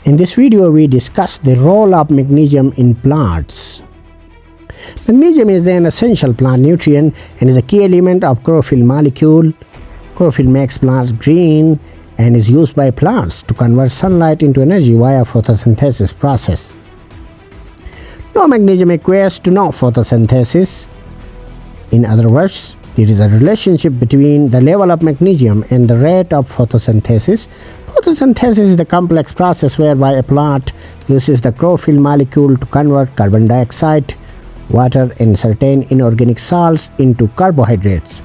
In this video, we discuss the role of magnesium in plants. Magnesium is an essential plant nutrient and is a key element of chlorophyll molecule. Chlorophyll makes plants green and is used by plants to convert sunlight into energy via photosynthesis process. No magnesium equates to no photosynthesis. In other words, there is a relationship between the level of magnesium and the rate of photosynthesis. Photosynthesis is the complex process whereby a plant uses the chlorophyll molecule to convert carbon dioxide, water, and certain inorganic salts into carbohydrates.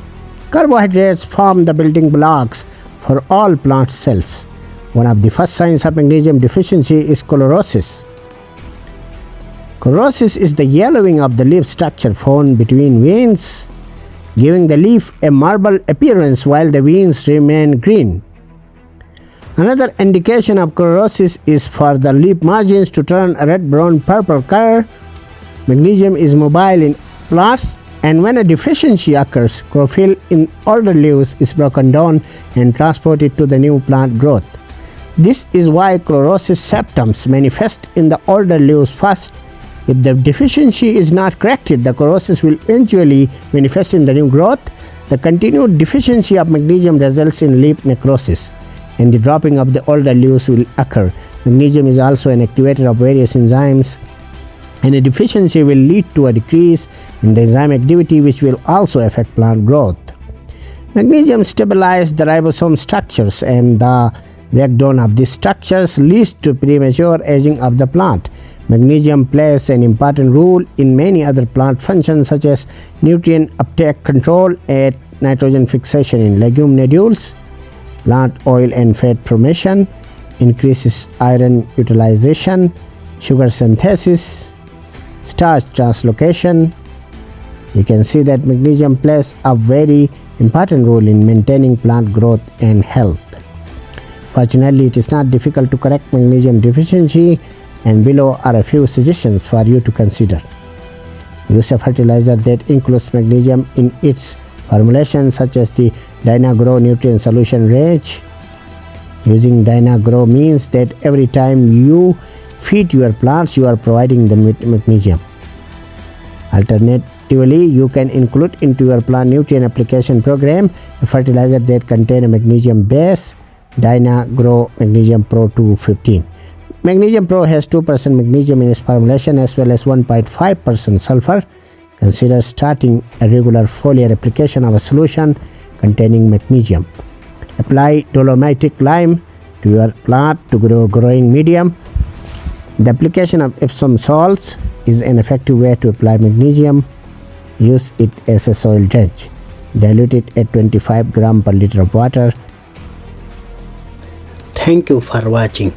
Carbohydrates form the building blocks for all plant cells. One of the first signs of magnesium deficiency is chlorosis. Chlorosis is the yellowing of the leaf structure found between veins, giving the leaf a marble appearance while the veins remain green. Another indication of chlorosis is for the leaf margins to turn a red, brown, purple color. Magnesium is mobile in plants, and when a deficiency occurs, chlorophyll in older leaves is broken down and transported to the new plant growth. This is why chlorosis symptoms manifest in the older leaves first. If the deficiency is not corrected, the chlorosis will eventually manifest in the new growth. The continued deficiency of magnesium results in leaf necrosis, and the dropping of the older leaves will occur. Magnesium is also an activator of various enzymes, and a deficiency will lead to a decrease in the enzyme activity, which will also affect plant growth. Magnesium stabilizes the ribosome structures, and the breakdown of these structures leads to premature aging of the plant. Magnesium plays an important role in many other plant functions, such as nutrient uptake control and nitrogen fixation in legume nodules, plant oil and fat formation, increases iron utilization, sugar synthesis, starch translocation. We can see that magnesium plays a very important role in maintaining plant growth and health. Fortunately, it is not difficult to correct magnesium deficiency, and below are a few suggestions for you to consider. Use a fertilizer that includes magnesium in its formulation, such as the Gro Nutrient Solution range. Using Gro means that every time you feed your plants, you are providing them with magnesium. Alternatively, you can include into your plant nutrient application program a fertilizer that contains a magnesium base, Gro Magnesium Pro 215. Magnesium Pro has 2% magnesium in its formulation as well as 1.5% sulfur. Consider starting a regular foliar application of a solution containing magnesium. Apply dolomitic lime to your plant to grow growing medium. The application of Epsom salts is an effective way to apply magnesium. Use it as a soil drench. Dilute it at 25 grams per liter of water. Thank you for watching.